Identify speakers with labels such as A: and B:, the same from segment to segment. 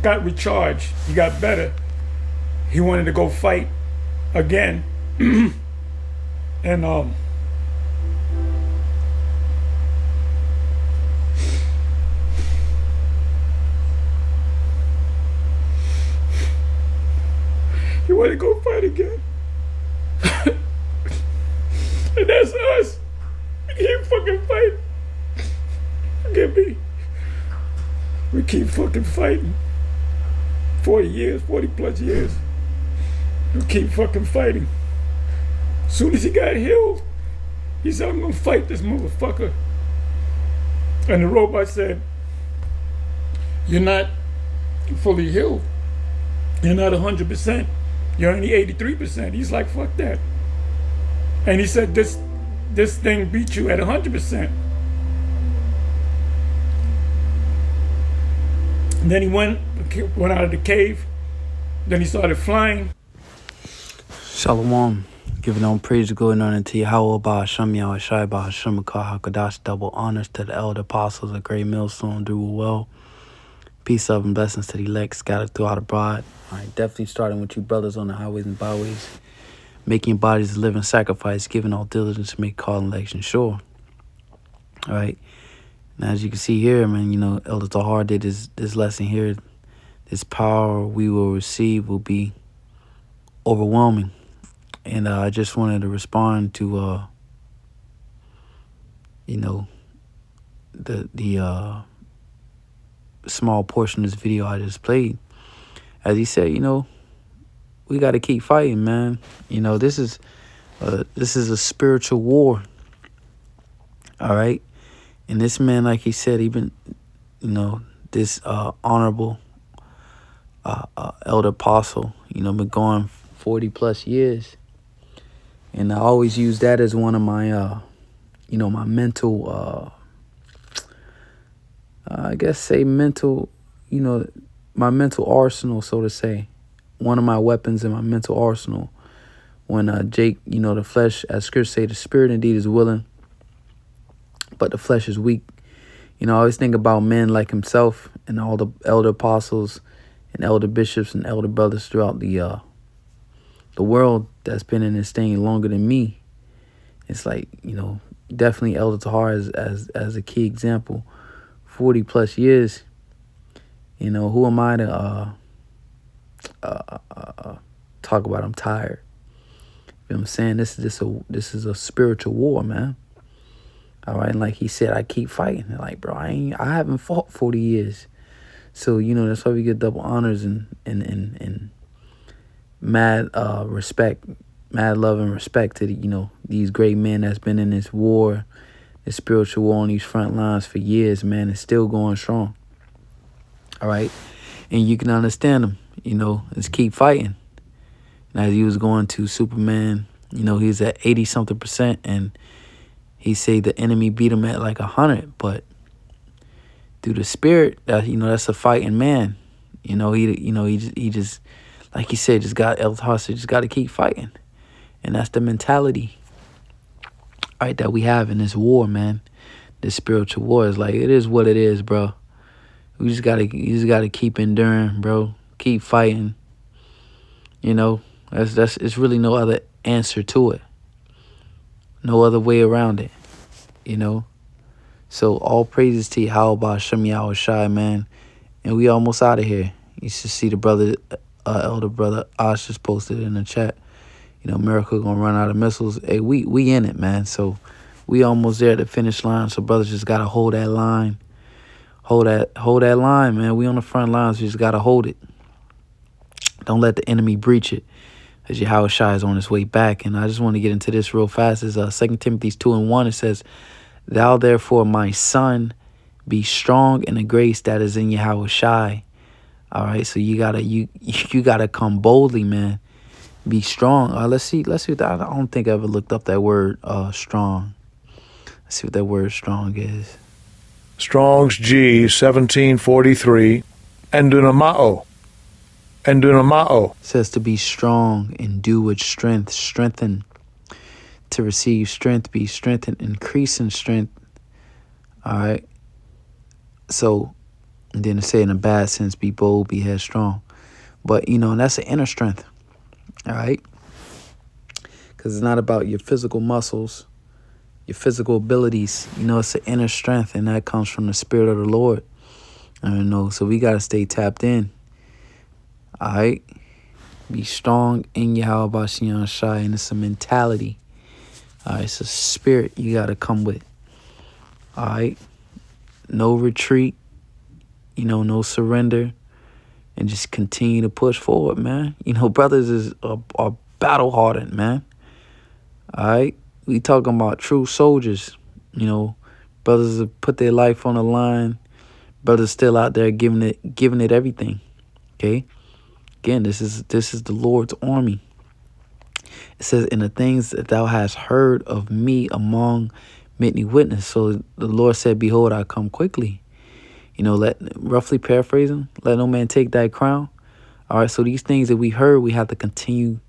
A: got recharged. He got better. He wanted to go fight again. And he wanted to go fight again. And that's us. We keep fucking fighting. Forgive me. We keep fucking fighting. 40 years, 40 plus years. We keep fucking fighting. As soon as he got healed, he said, I'm gonna fight this motherfucker. And the robot said, you're not fully healed. You're not 100%. You're only 83%. He's like, fuck that. And he said, this thing beat you at 100%. And then he went out of the cave. Then he started flying.
B: Shalom. Giving all praise going on into Yahawashi, Shem Yahawashi, Bahashem HaKadash. Double honors to the elder apostles, a great millstone, do well. Peace, love, and blessings to the elect scattered throughout abroad. All right, definitely starting with you brothers on the highways and byways. Making bodies a living sacrifice, giving all diligence to make call and election sure. All right. Now, as you can see here, man, you know, Elder Tahar did this lesson here. This power we will receive will be overwhelming. And I just wanted to respond to, you know, the small portion of this video I just played. As he said, you know, we got to keep fighting, man. You know, this is a spiritual war. All right. And this man, like he said, even, you know, this honorable elder apostle, you know, been going 40 plus years. And I always use that as one of my, you know, my mental, I guess say mental, you know, my mental arsenal, so to say. One of my weapons in my mental arsenal. When Jake, you know, the flesh, as scripture say, the spirit indeed is willing, but the flesh is weak. You know, I always think about men like himself and all the elder apostles and elder bishops and elder brothers throughout the world that's been in this thing longer than me. It's like, you know, definitely Elder Tahar as a key example. 40 plus years. You know, who am I to talk about I'm tired? You know what I'm saying? This is a spiritual war, man. All right, and like he said, I keep fighting. Like, bro, I haven't fought 40 years. So, you know, that's why we get double honors and mad respect, mad love and respect to the, you know, these great men that's been in this war, this spiritual war on these front lines for years, man. It's still going strong. All right. And you can understand them, you know, just keep fighting. And as he was going to Superman, you know, he's at 80 something %, and he said the enemy beat him at like 100, but through the spirit, that, you know, that's a fighting man. You know, he just like he said, just got El Husser, just got to keep fighting, and that's the mentality, right, that we have in this war, man. This spiritual war is like, it is what it is, bro. You just gotta keep enduring, bro. Keep fighting. You know, that's it's really no other answer to it. No other way around it, you know. So all praises to Yahawashi, Shem Yahawashi, man. And we almost out of here. You should see the brother, elder brother Ash just posted in the chat. You know, Miracle gonna run out of missiles. Hey, we in it, man. So we almost there at the finish line. So brothers just gotta hold that line. Hold that line, man. We on the front lines. We just gotta hold it. Don't let the enemy breach it. As Yahawashi is on his way back. And I just want to get into this real fast. It's 2 Timothy 2:1. It says, "Thou therefore, my son, be strong in the grace that is in Yahawashi." All right, so you gotta come boldly, man. Be strong. Let's see. I don't think I ever looked up that word strong. Let's see what that word strong is.
C: Strong's G 1743, endunamao. Endunamao.
B: It says to be strong, endue with strength, strengthen, to receive strength, be strengthened, increase in strength. All right. So And then to say in a bad sense, be bold, be headstrong. But, that's an inner strength. All right? Because it's not about your physical muscles, your physical abilities. It's an inner strength, and that comes from the Spirit of the Lord. So we got to stay tapped in. All right? Be strong in Yahawashi, and it's a mentality. All right? It's a spirit you got to come with. All right? No retreat. No surrender. And just continue to push forward, man. Brothers are battle hardened, man. All right? We talking about true soldiers. Brothers have put their life on the line. Brothers still out there giving it everything. Okay? Again, this is the Lord's army. It says, in the things that thou hast heard of me among many witnesses. So the Lord said, behold, I come quickly. Roughly paraphrasing, let no man take thy crown. All right, so these things that we heard, we have to continue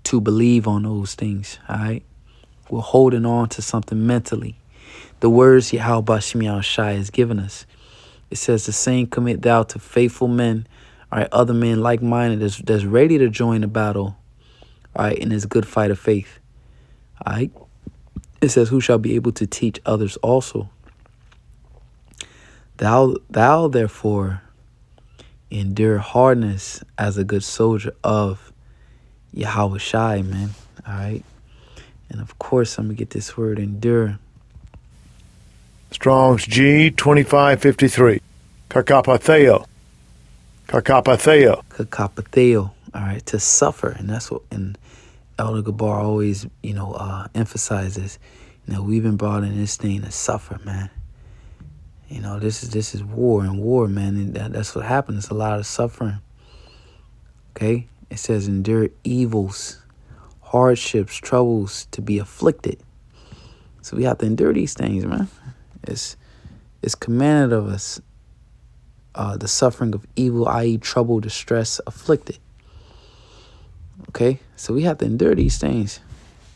B: to believe on those things. All right, we're holding on to something mentally. The words Yahawashi has given us. It says, the same commit thou to faithful men, all right, other men like-minded that's ready to join the battle, all right, in this good fight of faith. All right, it says, who shall be able to teach others also. Thou therefore endure hardness as a good soldier of Yahawashi, man. All right. And of course, I'm going to get this word endure.
C: Strong's G 2553. Kakapatheo.
B: Kakapatheo. All right. To suffer. And that's what and Elder Gabar always, emphasizes. We've been brought in this thing to suffer, man. This is war, and war, man, and that's what happens. It's a lot of suffering. Okay? It says endure evils, hardships, troubles, to be afflicted. So we have to endure these things, man. It's commanded of us, the suffering of evil, i.e. trouble, distress, afflicted. Okay? So we have to endure these things.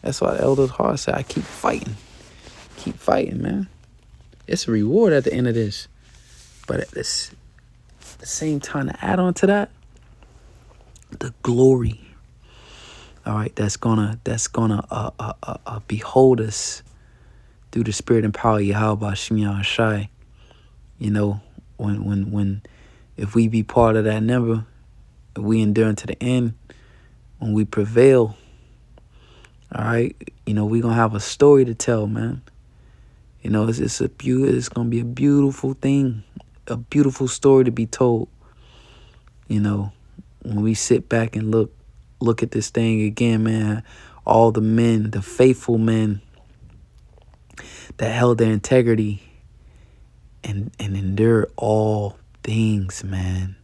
B: That's why the Elder's heart said, I keep fighting. Keep fighting, man. It's a reward at the end of this. But at the same time, to add on to that, the glory, all right, that's gonna behold us through the spirit and power of Yahawashi. When if we be part of that number, if we endure to the end, when we prevail, all right, we gonna have a story to tell, man. It's gonna be a beautiful thing, a beautiful story to be told. When we sit back and look at this thing again, man, all the men, the faithful men that held their integrity and endured all things, man.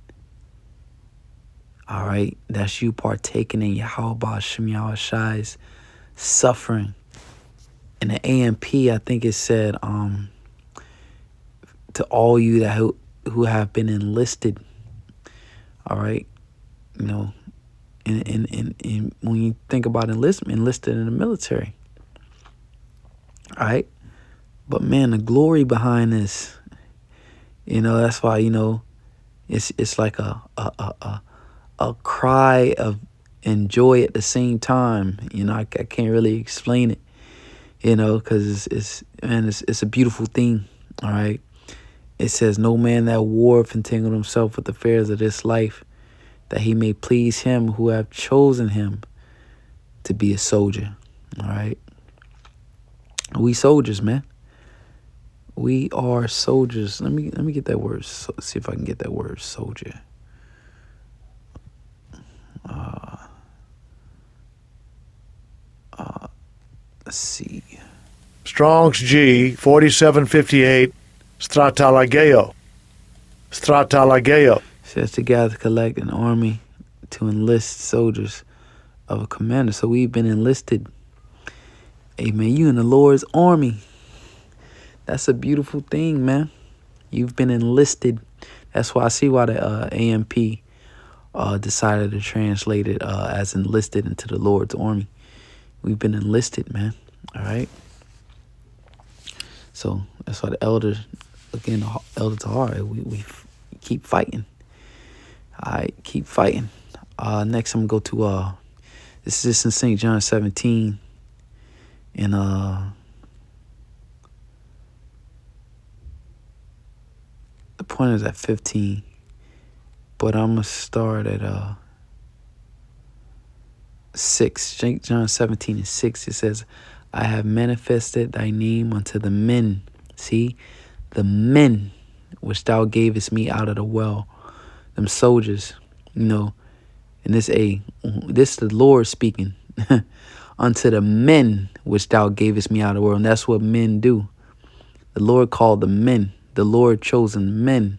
B: All right, that's you partaking in Yahawashi suffering. In the AMP, I think it said, to all you that who have been enlisted, all right, and when you think about enlisted in the military, all right, but man, the glory behind this, that's why it's like a cry of and joy at the same time. I can't really explain it. Because it's a beautiful thing, all right? It says, no man that warreth entangled himself with the affairs of this life, that he may please him who have chosen him to be a soldier, all right? We soldiers, man. We are soldiers. Let me get that word. See if I can get that word, soldier. Let's see.
C: Strong's G 4758. Stratalageo.
B: Says to gather, collect an army to enlist soldiers of a commander. So we've been enlisted. Amen. You in the Lord's army. That's a beautiful thing, man. You've been enlisted. That's why I see why the AMP decided to translate it as enlisted into the Lord's army. We've been enlisted, man. All right. So that's why the elder, again, the elder Tahar, we Keep fighting. All right, keep fighting. Next I'm going to go to, this is in St. John 17. And the point is at 15. But I'm going to start at 6. St. John 17 and 6. It says, I have manifested thy name unto the men. See? The men which thou gavest me out of the well. Them soldiers, and this is the Lord speaking. Unto the men which thou gavest me out of the world. And that's what men do. The Lord called them men. The Lord chosen men.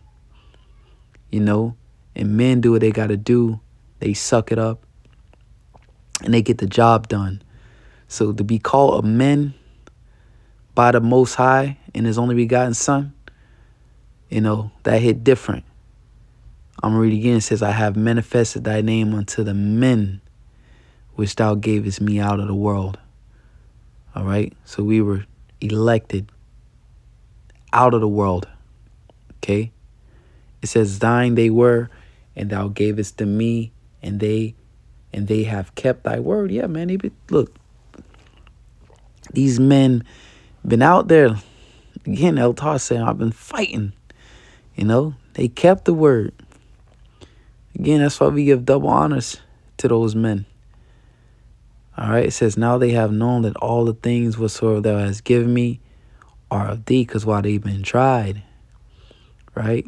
B: And men do what they got to do. They suck it up. And they get the job done. So to be called a men by the Most High and His only begotten Son, that hit different. I'm going to read again. It says, I have manifested thy name unto the men which thou gavest me out of the world. All right? So we were elected out of the world. Okay? It says, thine they were, and thou gavest to me, and they have kept thy word. Yeah, man. Look, these men been out there. Again, El Tar said, I've been fighting. They kept the word. Again, that's why we give double honors to those men. All right, it says, now they have known that all the things whatsoever thou hast given me are of thee, because while they've been tried, right?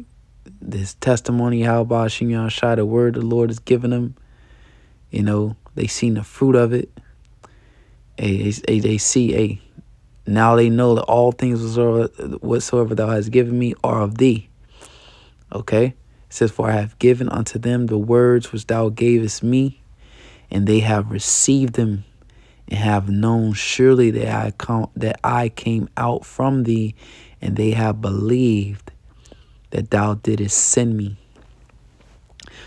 B: This testimony, Yahawashi, the word the Lord has given them, they seen the fruit of it. They see, now they know that all things whatsoever thou hast given me are of thee. Okay? It says, for I have given unto them the words which thou gavest me, and they have received them, and have known surely that I came out from thee, and they have believed that thou didst send me.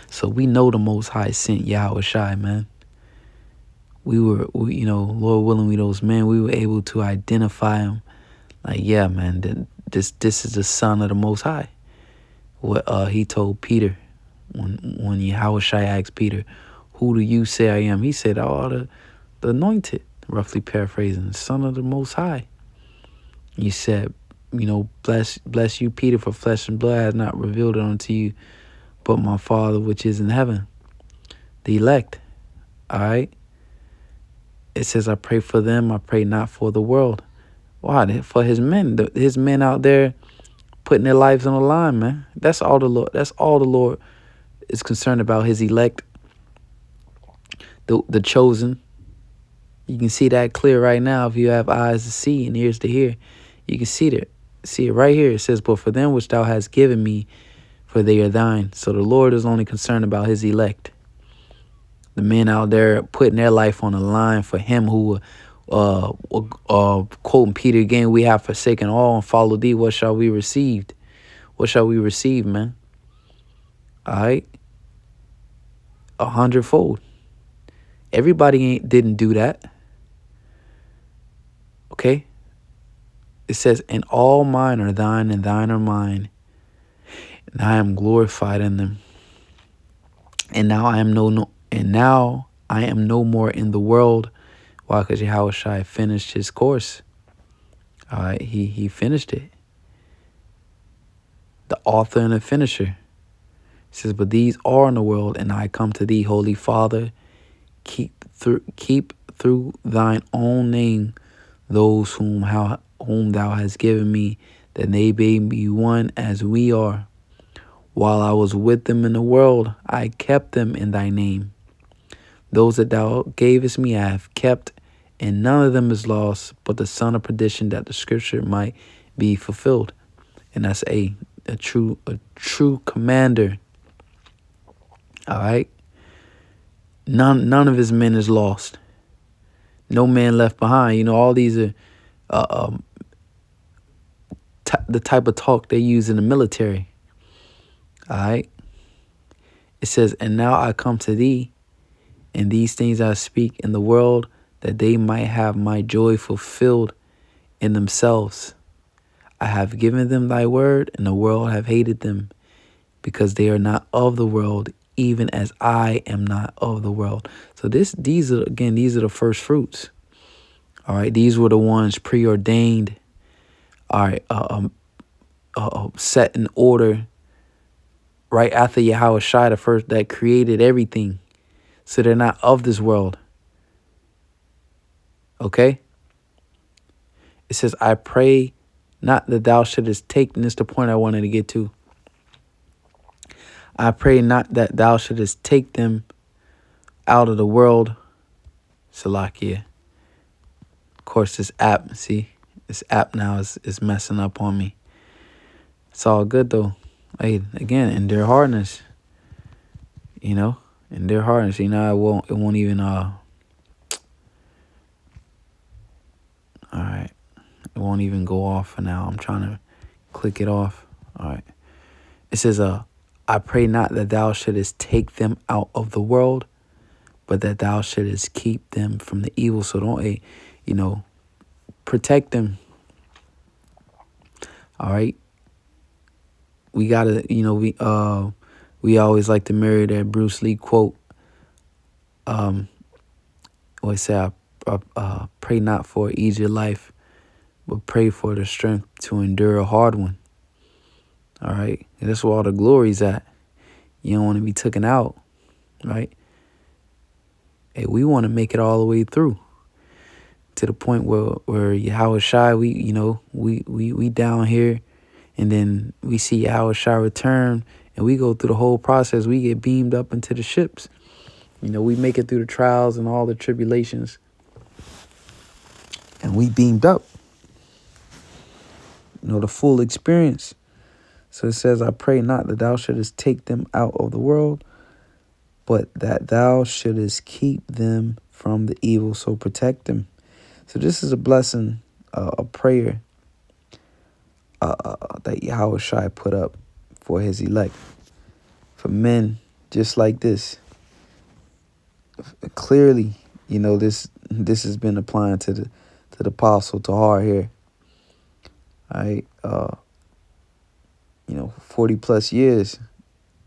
B: So we know the Most High sent Yahawashi, man. Lord willing, we those men, we were able to identify him. Like, yeah, man, this is the Son of the Most High. What he told Peter when Yahawashi asked Peter, who do you say I am? He said, the anointed, roughly paraphrasing, the Son of the Most High. He said, bless you, Peter, for flesh and blood has not revealed it unto you, but my Father which is in heaven, the elect. All right? It says, I pray for them, I pray not for the world. Why? For his men. His men out there putting their lives on the line, man. That's all the Lord is concerned about, his elect, the chosen. You can see that clear right now if you have eyes to see and ears to hear. You can see it right here. It says, but for them which thou hast given me, for they are thine. So the Lord is only concerned about his elect. The men out there putting their life on the line for him who, quoting Peter again, we have forsaken all and followed thee. What shall we receive? What shall we receive, man? All right? 100-fold. Everybody didn't do that. Okay? It says, and all mine are thine, and thine are mine, and I am glorified in them. And now I am no more in the world. Why? Because Yahawashi finished his course. All right, he finished it. The author and the finisher. He says, but these are in the world, and I come to thee, Holy Father. Keep through thine own name those whom thou hast given me, that they may be one as we are. While I was with them in the world, I kept them in thy name. Those that thou gavest me I have kept, and none of them is lost, but the son of perdition, that the scripture might be fulfilled. And that's a true commander. All right? None of his men is lost. No man left behind. All these are the type of talk they use in the military. All right. It says, and now I come to thee, and these things I speak in the world, that they might have my joy fulfilled in themselves. I have given them thy word, and the world have hated them, because they are not of the world, even as I am not of the world. So these are the first fruits. All right, these were the ones preordained. All right, set in order right after Yahawashi, the first that created everything. So they're not of this world. Okay? It says, I pray not that thou shouldest take, and this is the point I wanted to get to. I pray not that thou shouldest take them out of the world. Salakia. Of course, this app now is messing up on me. It's all good though. Hey, again, in their hardness. In their hardness, it won't even all right. It won't even go off for now. I'm trying to click it off. All right. It says, I pray not that thou shouldest take them out of the world, but that thou shouldest keep them from the evil. So don't, protect them. All right. We gotta, we always like to mirror that Bruce Lee quote. Always say, I pray not for an easier life, but pray for the strength to endure a hard one. All right. And that's where all the glory's at. You don't want to be taken out, right? Hey, we want to make it all the way through to the point where Yahawashi, we down here, and then we see Yahawashi return, and we go through the whole process. We get beamed up into the ships. We make it through the trials and all the tribulations, and we beamed up. The full experience. So it says, I pray not that thou shouldest take them out of the world, but that thou shouldest keep them from the evil. So protect them. So this is a blessing, a prayer that Yahawashi put up for his elect, for men just like this. Clearly, this has been applying to the apostle Tahar here. All right, 40 plus years,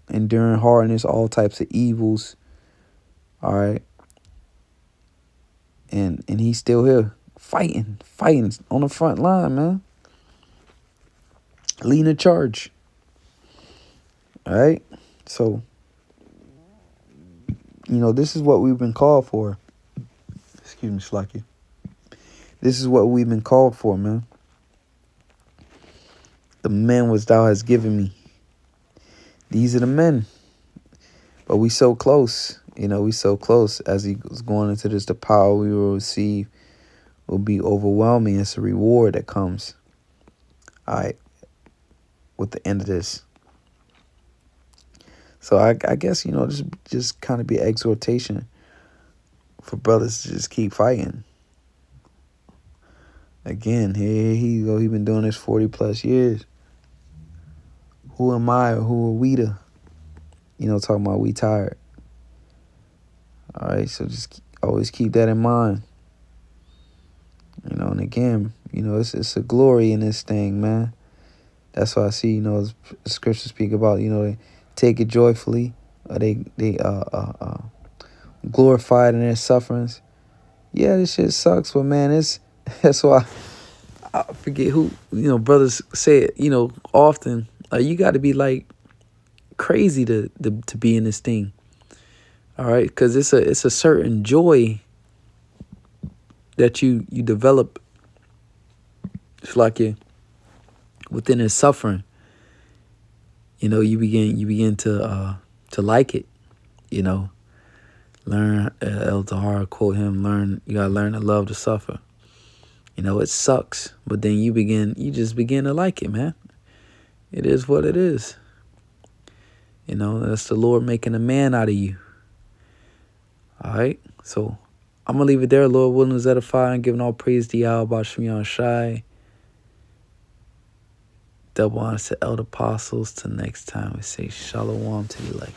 B: enduring hardness, all types of evils. All right, and he's still here fighting on the front line, man, leading the charge. All right, so this is what we've been called for. Excuse me, Slacky. This is what we've been called for, man. The men which thou hast given me. These are the men. But we so close. We so close. As he was going into this, the power we will receive will be overwhelming. It's a reward that comes. All right. With the end of this. So I guess, just kind of be an exhortation for brothers to just keep fighting. Again, here he go. He been doing this 40 plus years. Who am I, or who are we to, talking about we tired. All right, so just always keep that in mind. And again, it's a glory in this thing, man. That's why I see, the scriptures speak about, they take it joyfully. They glorified in their sufferings. Yeah, this shit sucks, but man, that's why I forget who, brothers say it, often. You got to be like crazy to be in this thing. All right, because it's a certain joy that you develop. It's like within this suffering. You begin to like it. Learn. El Tahar quote him. You gotta learn to love to suffer. It sucks, but then you just begin to like it, man. It is what it is. That's the Lord making a man out of you. All right, so I'm going to leave it there. Lord willing is edifying, giving all praise to Yahawashi. Double honors to elder apostles. Till next time, we say shalom to the elect.